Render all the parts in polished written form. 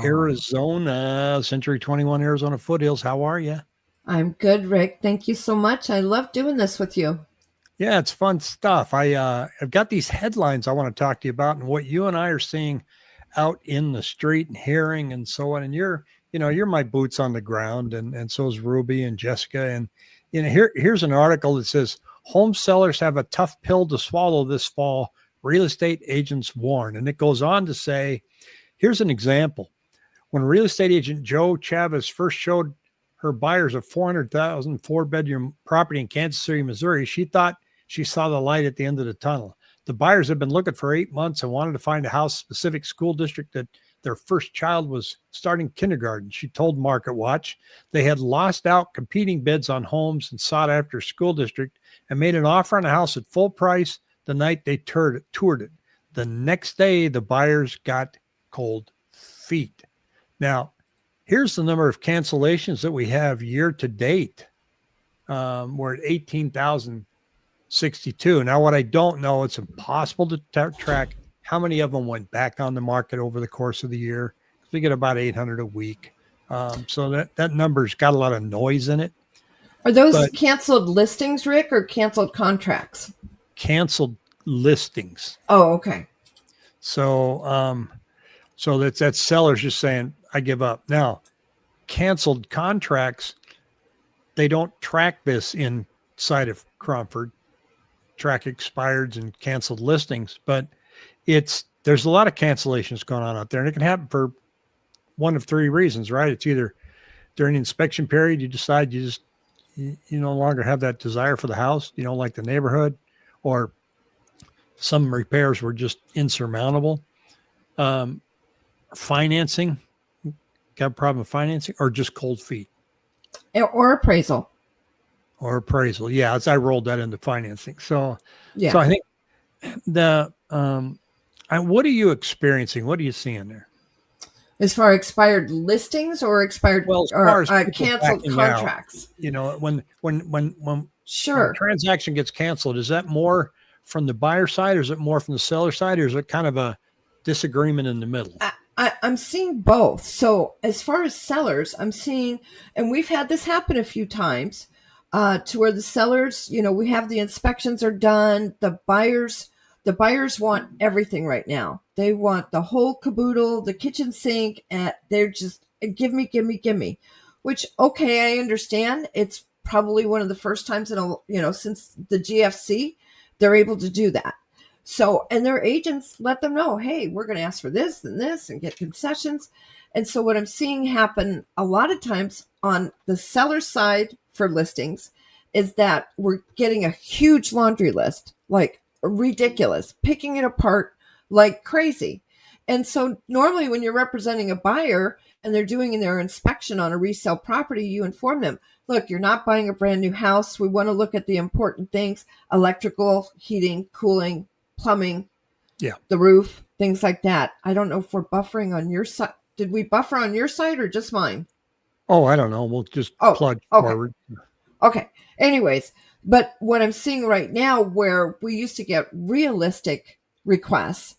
Arizona, Century 21 Arizona Foothills. How are you? I'm good, Rick. Thank you so much. I love doing this with you. Yeah, it's fun stuff. I've got these headlines I want to talk to you about and what you and I are seeing out in the street and hearing and so on. And you're my boots on the ground, and so is Ruby and Jessica. And here's an article that says home sellers have a tough pill to swallow this fall. Real estate agents warn, and it goes on to say, here's an example. When real estate agent Joe Chavez first showed her buyers a 400,000 four-bedroom property in Kansas City, Missouri, she thought she saw the light at the end of the tunnel. The buyers had been looking for 8 months and wanted to find a house-specific school district that their first child was starting kindergarten. She told Market Watch they had lost out competing bids on homes and sought after school district and made an offer on a house at full price the night they toured it. The next day, the buyers got cold feet. Now, here's the number of cancellations that we have year to date. We're at 18,062. Now, what I don't know, it's impossible to track how many of them went back on the market over the course of the year. We get about 800 a week. So that number's got a lot of noise in it. Are those canceled listings, Rick, or canceled contracts? Canceled listings. Oh, okay. So that's sellers just saying, I give up. Now, canceled contracts, they don't track this inside of Cromford, track expireds and canceled listings, but there's a lot of cancellations going on out there, and it can happen for one of three reasons, right? It's either during the inspection period, you decide you no longer have that desire for the house, you don't like the neighborhood, or some repairs were just insurmountable. Financing, got a problem with financing, or just cold feet, or appraisal. Yeah, as I rolled that into financing. So yeah. So I think what are you experiencing? What are you seeing there? As far as expired listings or expired canceled contracts? Out, when sure, a transaction gets canceled, is that more from the buyer side, or is it more from the seller side, or is it kind of a disagreement in the middle? I'm seeing both. So as far as sellers, I'm seeing, and we've had this happen a few times, to where the sellers, we have the inspections are done. The buyers want everything right now. They want the whole caboodle, the kitchen sink, and they're just give me, which, okay, I understand. It's probably one of the first times since the GFC, they're able to do that. So, and their agents let them know, hey, we're going to ask for this and this and get concessions. And so what I'm seeing happen a lot of times on the seller side for listings is that we're getting a huge laundry list, like ridiculous, picking it apart like crazy. And so normally when you're representing a buyer and they're doing their inspection on a resale property, you inform them, look, you're not buying a brand new house. We want to look at the important things: electrical, heating, cooling, plumbing, the roof, things like that. I don't know if we're buffering on your side. Did we buffer on your side or just mine? Oh, I don't know. We'll just plug forward. Okay. Anyways, but what I'm seeing right now, where we used to get realistic requests,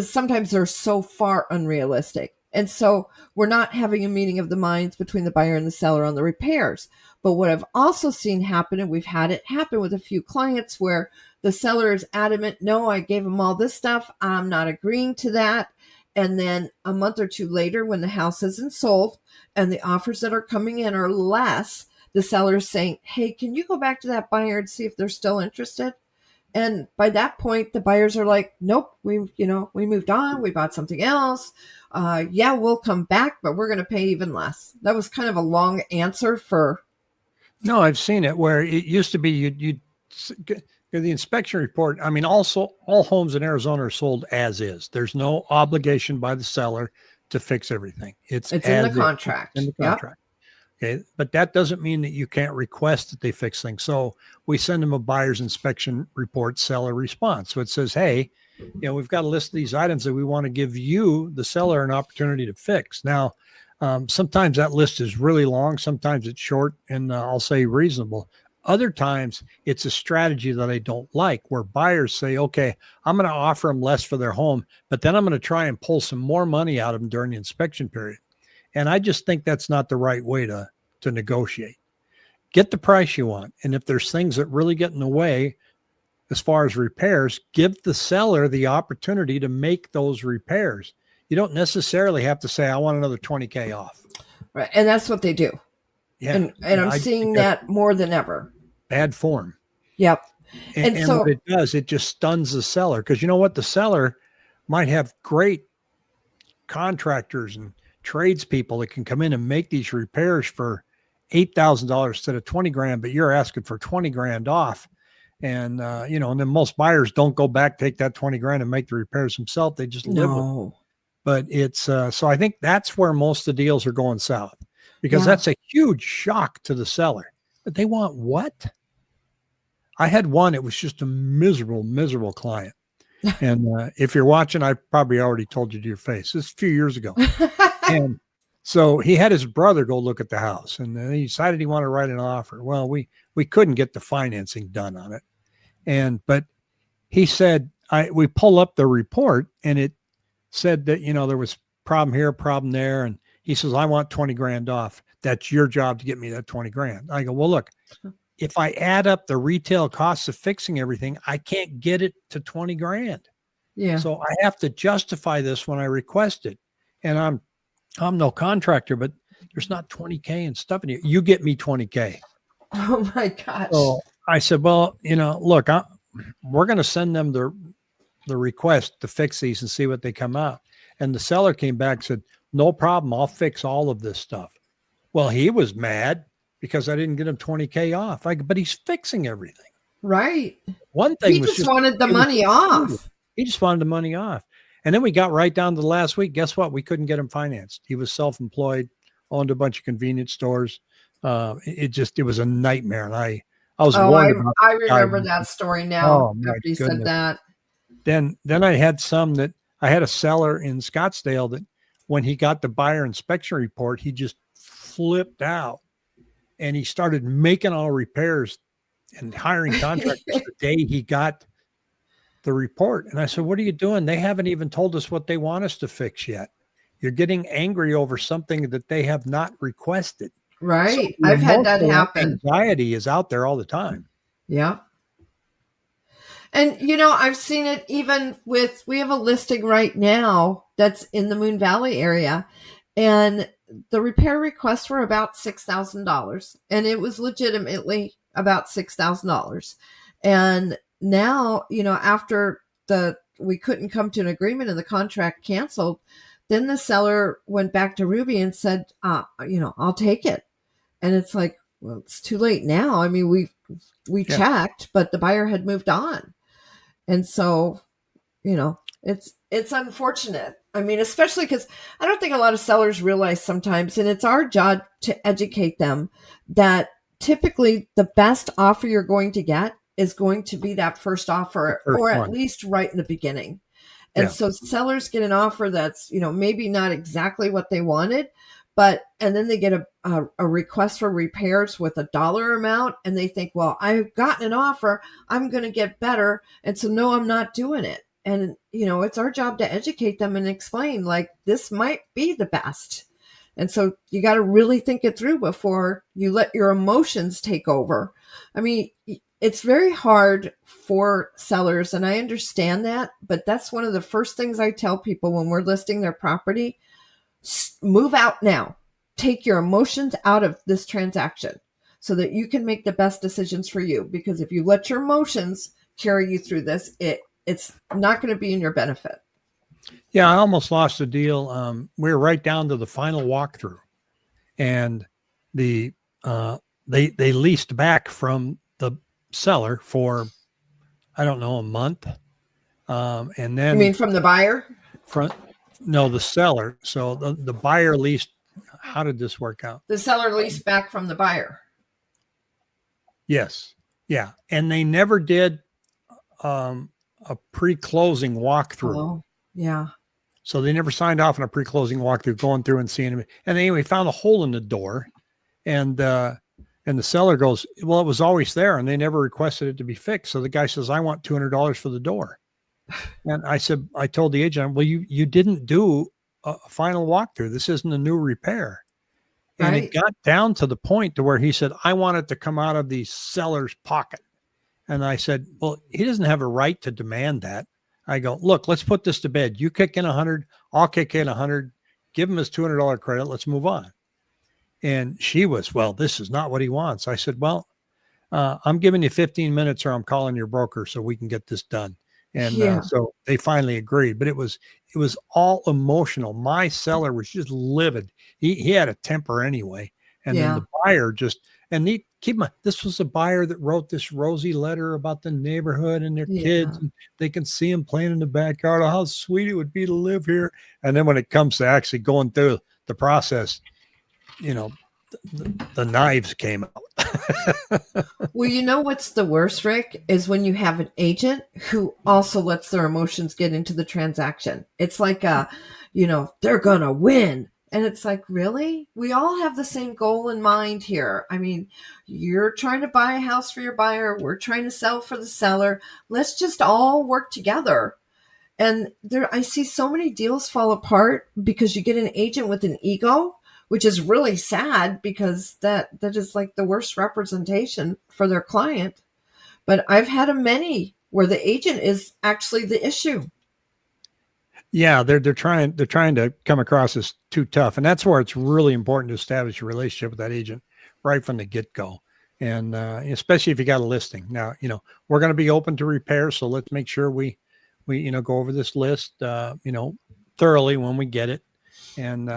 sometimes they're so far unrealistic. And so we're not having a meeting of the minds between the buyer and the seller on the repairs. But what I've also seen happen, and we've had it happen with a few clients, where the seller is adamant, no, I gave them all this stuff, I'm not agreeing to that. And then a month or two later, when the house isn't sold and the offers that are coming in are less, the seller is saying, hey, can you go back to that buyer and see if they're still interested? And by that point, the buyers are like, nope, we moved on. We bought something else. We'll come back, but we're going to pay even less. That was kind of a long answer for. No, I've seen it where it used to be you'd the inspection report. I mean, also all homes in Arizona are sold as is. There's no obligation by the seller to fix everything. It's in the contract. In the contract. Yep. Okay. But that doesn't mean that you can't request that they fix things. So we send them a buyer's inspection report, seller response. So it says, hey, we've got a list of these items that we want to give you, the seller, an opportunity to fix. Now, sometimes that list is really long. Sometimes it's short and I'll say reasonable. Other times it's a strategy that I don't like, where buyers say, okay, I'm going to offer them less for their home, but then I'm going to try and pull some more money out of them during the inspection period. And I just think that's not the right way to negotiate. Get the price you want. And if there's things that really get in the way as far as repairs, give the seller the opportunity to make those repairs. You don't necessarily have to say, I want another 20K off. Right. And that's what they do. Yeah. And I'm I think seeing that's that more than ever. bad form. Yep. And And what so, it does, it just stuns the seller. Because you know what? The seller might have great contractors and tradespeople that can come in and make these repairs for $8,000 instead of 20 grand, but you're asking for 20 grand off. And, and then most buyers don't go back, take that 20 grand and make the repairs themselves. They just live with it. no. But it's, so I think that's where most of the deals are going south, because Yeah. that's a huge shock to the seller. But they want what? I had one, it was just a miserable client. And if you're watching, I probably already told you to your face. This is a few years ago. And so he had his brother go look at the house, and then he decided he wanted to write an offer. Well, we couldn't get the financing done on it. But he said, we pull up the report, and it said that, there was problem here, problem there. And he says, I want 20 grand off. That's your job to get me that 20 grand. I go, well, look, if I add up the retail costs of fixing everything, I can't get it to 20 grand. Yeah. So I have to justify this when I request it. And I'm no contractor, but there's not 20K and stuff in here. You get me 20K. Oh my gosh. So I said, well, look, we're going to send them the request to fix these and see what they come out. And the seller came back and said, no problem. I'll fix all of this stuff. Well, he was mad because I didn't get him 20K off. But he's fixing everything. Right. One thing He was just wanted the money off. He just wanted the money off. And then we got right down to the last week. Guess what? We couldn't get him financed. He was self-employed, owned a bunch of convenience stores. It was a nightmare. And I was warned about I remember that story now. Oh, After you said that. Then I had I had a seller in Scottsdale that when he got the buyer inspection report, he just flipped out and he started making all repairs and hiring contractors the day he got the report. And I said, what are you doing? They haven't even told us what they want us to fix yet. You're getting angry over something that they have not requested. Right. So I've had that happen. Anxiety is out there all the time. Yeah. And, I've seen it even we have a listing right now that's in the Moon Valley area, and the repair requests were about $6,000, and it was legitimately about $6,000. And now, after we couldn't come to an agreement and the contract canceled, then the seller went back to Ruby and said, I'll take it. And it's like, well, it's too late now. I mean, we checked, but the buyer had moved on. And so, it's unfortunate. I mean, especially because I don't think a lot of sellers realize sometimes, and it's our job to educate them, that typically the best offer you're going to get is going to be that first offer, or at least right in the beginning. And so sellers get an offer that's, maybe not exactly what they wanted, and then they get a request for repairs with a dollar amount, and they think, well, I've gotten an offer, I'm going to get better. And so, no, I'm not doing it. And, it's our job to educate them and explain, like, this might be the best. And so you got to really think it through before you let your emotions take over. I mean, it's very hard for sellers, and I understand that, but that's one of the first things I tell people when we're listing their property. Move out now. Take your emotions out of this transaction so that you can make the best decisions for you. Because if you let your emotions carry you through this, it's not going to be in your benefit. Yeah, I almost lost a deal. We were right down to the final walkthrough, and they leased back from the seller for, I don't know, a month. And then you mean from the buyer? No, the seller. So the buyer leased. How did this work out? The seller leased back from the buyer. Yes. Yeah. And they never did a pre-closing walkthrough. Oh, yeah. So they never signed off on a pre-closing walkthrough, going through and seeing him. And anyway, found a hole in the door. And And the seller goes, well, it was always there and they never requested it to be fixed. So the guy says, I want $200 for the door. And I said, I told the agent, well, you didn't do a final walkthrough. This isn't a new repair. And it Right. got down to the point to where he said, I want it to come out of the seller's pocket. And I said, well, he doesn't have a right to demand that. I go, look, let's put this to bed. You kick in 100, I'll kick in 100, give him his $200 credit. Let's move on. And she was, well, this is not what he wants. I said, well, I'm giving you 15 minutes or I'm calling your broker so we can get this done. And Yeah. so they finally agreed, but it was all emotional. My seller was just livid. He had a temper anyway. And then Yeah. the buyer just, and he keep my, this was a buyer that wrote this rosy letter about the neighborhood and their kids, Yeah. and they can see them playing in the backyard, how sweet it would be to live here. And then when it comes to actually going through the process, you know, the knives came out. Well, you know what's the worst, Rick, is when you have an agent who also lets their emotions get into the transaction. It's like they're gonna win. And it's like, really? We all have the same goal in mind here. I mean, you're trying to buy a house for your buyer, we're trying to sell for the seller. Let's just all work together. And there, I see so many deals fall apart because you get an agent with an ego, which is really sad because that is like the worst representation for their client. But I've had a many where the agent is actually the issue. Yeah, they're trying to come across as too tough, and that's where it's really important to establish a relationship with that agent right from the get go, and especially if you got a listing. Now, we're going to be open to repair, so let's make sure we go over this list thoroughly when we get it. And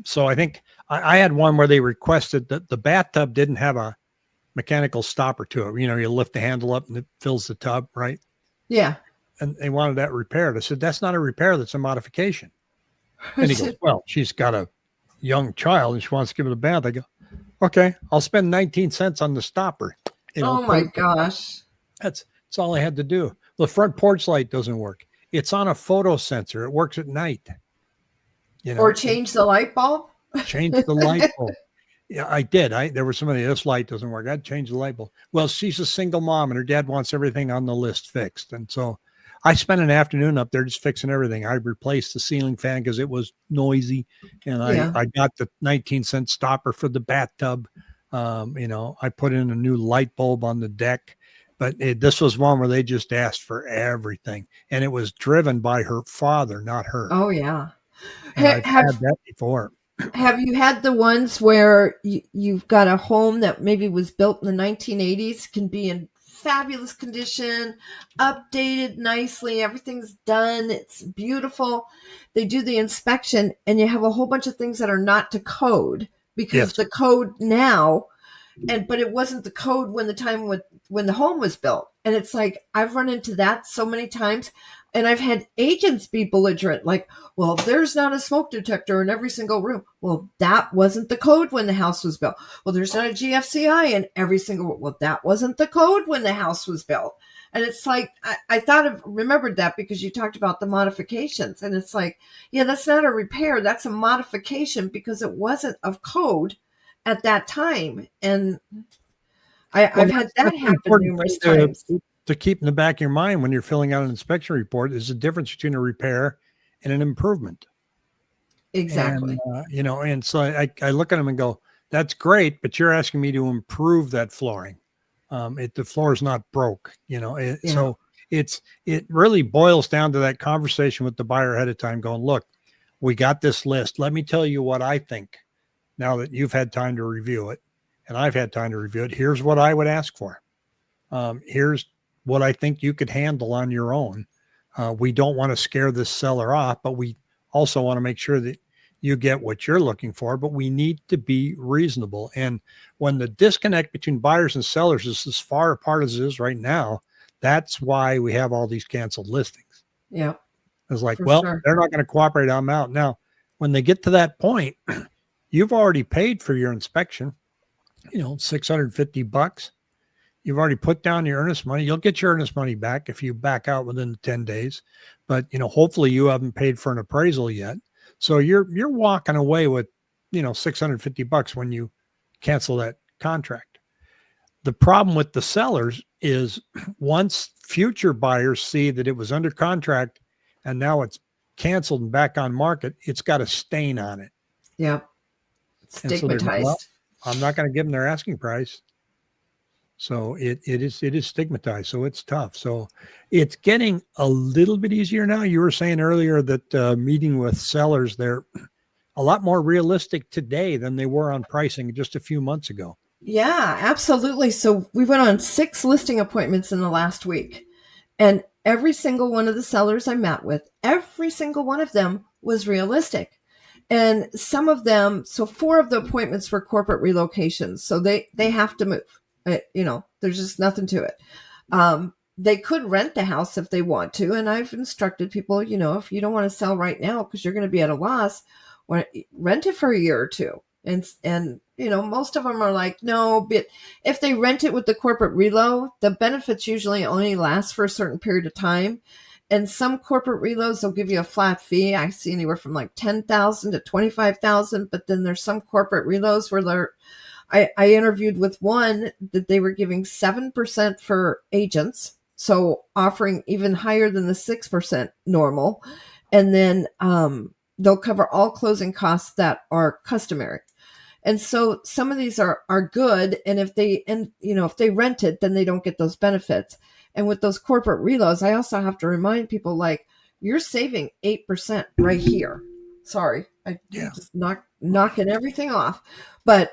so I think I had one where they requested that the bathtub didn't have a mechanical stopper to it. You lift the handle up and it fills the tub, right? Yeah. And they wanted that repaired. I said, that's not a repair, that's a modification. And he goes, well, she's got a young child and she wants to give it a bath. I go, okay, I'll spend 19 cents on the stopper. Oh my gosh. That's all I had to do. The front porch light doesn't work. It's on a photo sensor. It works at night. Or change the light bulb. Change the light bulb. Yeah, I did. There was somebody, this light doesn't work. I'd change the light bulb. Well, she's a single mom and her dad wants everything on the list fixed. And so I spent an afternoon up there just fixing everything. I replaced the ceiling fan because it was noisy. And I got the 19-cent stopper for the bathtub. I put in a new light bulb on the deck. But this was one where they just asked for everything. And it was driven by her father, not her. Oh, yeah. And I've had that before. Have you had the ones where you've got a home that maybe was built in the 1980s, can be in fabulous condition, updated nicely, everything's done, it's beautiful. They do the inspection and you have a whole bunch of things that are not to code because the code now, but it wasn't the code when the home was built. And it's like, I've run into that so many times. And I've had agents be belligerent, like, well, there's not a smoke detector in every single room. Well, that wasn't the code when the house was built. Well, there's not a GFCI in every single room. Well, that wasn't the code when the house was built. And it's like, I remembered that because you talked about the modifications. And it's like, yeah, that's not a repair. That's a modification because it wasn't of code at that time. And I've had that happen numerous times. To keep in the back of your mind when you're filling out an inspection report is the difference between a repair and an improvement. Exactly. And, and so I look at them and go, that's great, but you're asking me to improve that flooring. The floor is not broke, so it really boils down to that conversation with the buyer ahead of time going, look, we got this list. Let me tell you what I think now that you've had time to review it and I've had time to review it. Here's what I would ask for. Here's what I think you could handle on your own. We don't want to scare this seller off, but we also want to make sure that you get what you're looking for, but we need to be reasonable. And when the disconnect between buyers and sellers is as far apart as it is right now, that's why we have all these canceled listings. Yeah. It's like, they're not going to cooperate. I'm out. Now, when they get to that point, you've already paid for your inspection, $650. You've already put down your earnest money. You'll get your earnest money back if you back out within the 10 days. But, hopefully you haven't paid for an appraisal yet. So you're walking away with, $650 when you cancel that contract. The problem with the sellers is once future buyers see that it was under contract and now it's canceled and back on market, it's got a stain on it. Yeah. And so they're going, well, Stigmatized. I'm not going to give them their asking price. So it is stigmatized. So it's tough. So it's getting a little bit easier now. You were saying earlier that meeting with sellers, they're a lot more realistic today than they were on pricing just a few months ago. Yeah, absolutely. So we went on 6 listing appointments in the last week. And every single one of the sellers I met with, every single one of them was realistic. And some of them, so 4 of the appointments were corporate relocations. So they have to move. There's just nothing to it. They could rent the house if they want to. And I've instructed people, if you don't want to sell right now because you're going to be at a loss, rent it for a year or two. And most of them are like, no, but if they rent it with the corporate relo, the benefits usually only last for a certain period of time. And some corporate reloads, they'll give you a flat fee. I see anywhere from like 10,000 to 25,000. But then there's some corporate reloads where I interviewed with one that they were giving 7% for agents. So offering even higher than the 6% normal. And then they'll cover all closing costs that are customary. And so some of these are good. And if they rent it, then they don't get those benefits. And with those corporate reloads, I also have to remind people, like, you're saving 8% right here. Sorry, I just knocking everything off. But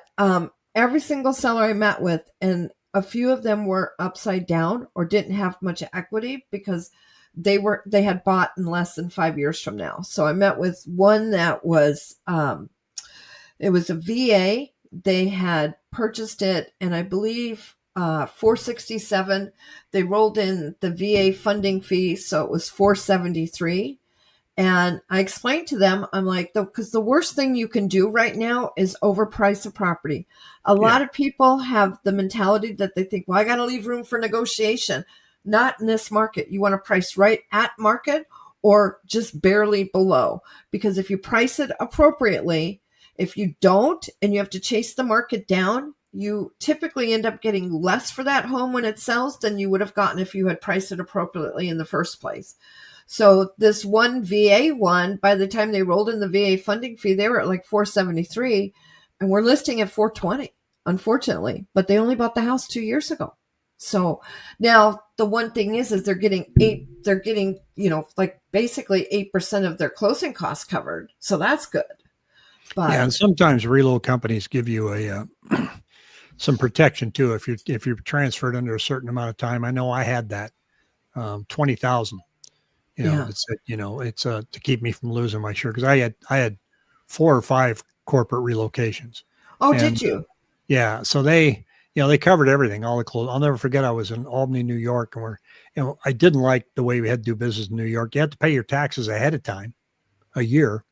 every single seller I met with, and a few of them were upside down or didn't have much equity because they had bought in less than 5 years from now. So I met with one that was it was a VA. They had purchased it, and I believe 467. They rolled in the VA funding fee, so it was 473. And I explained to them, I'm like, because the worst thing you can do right now is overprice a property. A lot of people have the mentality that they think, well, I got to leave room for negotiation. Not in this market. You want to price right at market or just barely below. Because if you price it appropriately, if you don't and you have to chase the market down, you typically end up getting less for that home when it sells than you would have gotten if you had priced it appropriately in the first place. So this one VA one, by the time they rolled in the VA funding fee, they were at like 473, and we're listing at 420, unfortunately. But they only bought the house 2 years ago. So now the one thing is they're getting like basically 8% of their closing costs covered. So that's good. But and sometimes reload companies give you a some protection too if you're transferred under a certain amount of time. I know I had that 20,000. It said, it's to keep me from losing my shirt, because I had 4 or 5 corporate relocations. Oh, and, did you? Yeah. So they covered everything, all the clothes. I'll never forget. I was in Albany, New York, and I didn't like the way we had to do business in New York. You had to pay your taxes ahead of time, a year.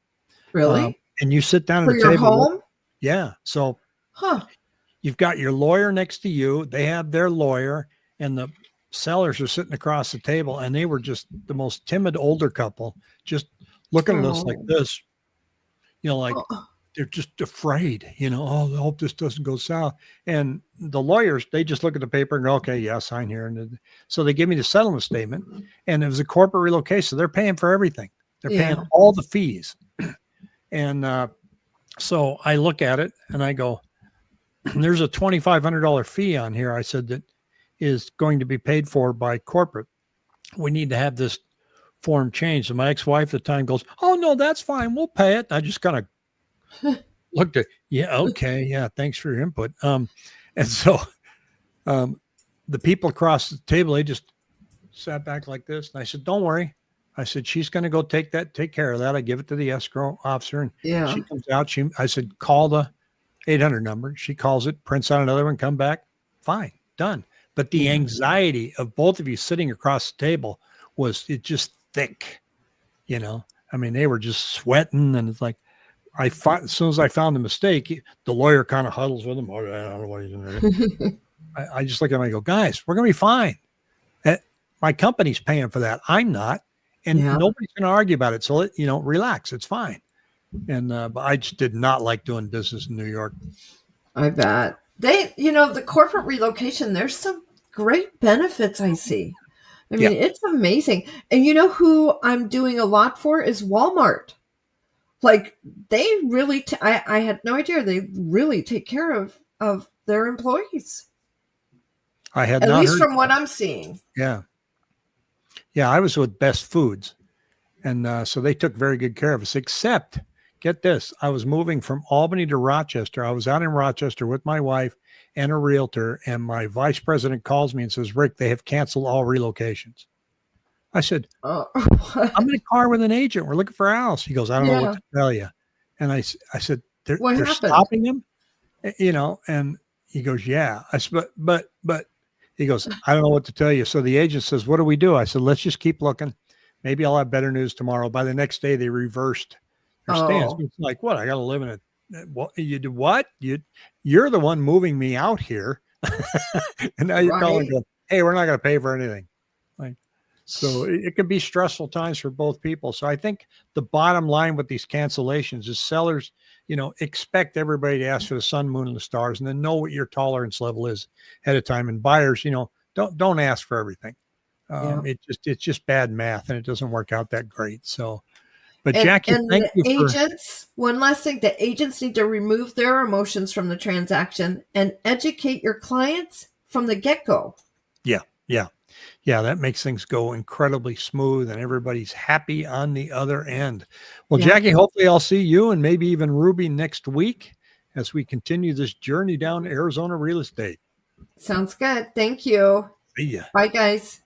Really? And you sit down For at a your table. home? Yeah. So Huh. you've got your lawyer next to you. They have their lawyer, and the sellers are sitting across the table, and they were just the most timid older couple, just looking at us like this, like they're just afraid, oh, I hope this doesn't go south. And the lawyers, they just look at the paper and go, okay, yeah, sign here. And so they give me the settlement statement, and it was a corporate relocation. So they're paying for everything. They're paying all the fees. And so I look at it and I go, there's a $2,500 fee on here. I said that is going to be paid for by corporate. We need to have this form changed. And my ex-wife at the time goes, oh no, that's fine. We'll pay it. And I just kind of looked at, yeah, okay. Yeah. Thanks for your input. And so the people across the table, they just sat back like this. And I said, don't worry. I said, she's going to go take care of that. I give it to the escrow officer, and she comes out. I said, call the 800 number. She calls it, prints out another one, come back. Fine, done. But the anxiety of both of you sitting across the table was just thick, I mean, they were just sweating, and it's like, as soon as I found the mistake, the lawyer kind of huddles with him. Oh, I don't know what he's doing. I just look at him and I go, guys, we're going to be fine. My company's paying for that. I'm not. And nobody's going to argue about it. So, relax. It's fine. And but I just did not like doing business in New York. I bet. the corporate relocation, there's some great benefits I see. I Yeah, mean, it's amazing. And you know who I'm doing a lot for is Walmart. Like they really, I had no idea they really take care of their employees. I had At not least heard. from what I'm seeing. Yeah, yeah, I was with Best Foods, and so they took very good care of us. Except, get this, I was moving from Albany to Rochester. I was out in Rochester with my wife and a realtor, and my vice president calls me and says, "Rick, they have canceled all relocations." I said, Oh, "I'm what? in a car with an agent. We're looking for a house." He goes, "I don't know what Yeah. to tell you." And I said, What they're happened? stopping them, and he goes, "Yeah." I said, but he goes, "I don't know what to tell you." So the agent says, "What do we do?" I said, "Let's just keep looking. Maybe I'll have better news tomorrow." By the next day, they reversed their stance. Oh, It's like, what? I got to live in a what? You do what? You're the one moving me out here, and now you're calling, right. going, "Hey, we're not going to pay for anything." Like, so it can be stressful times for both people. So I think the bottom line with these cancellations is sellers, expect everybody to ask for the sun, moon, and the stars, and then know what your tolerance level is ahead of time. And buyers, don't ask for everything. Yeah. It's just bad math, and it doesn't work out that great. So, but And Jackie, and thank the you for agents, one last thing, the agents need to remove their emotions from the transaction and educate your clients from the get-go. yeah, yeah. Yeah, that makes things go incredibly smooth and everybody's happy on the other end. Well, Yeah. Jackie, hopefully I'll see you and maybe even Ruby next week as we continue this journey down Arizona real estate. Sounds good. Thank you. See ya. Bye guys.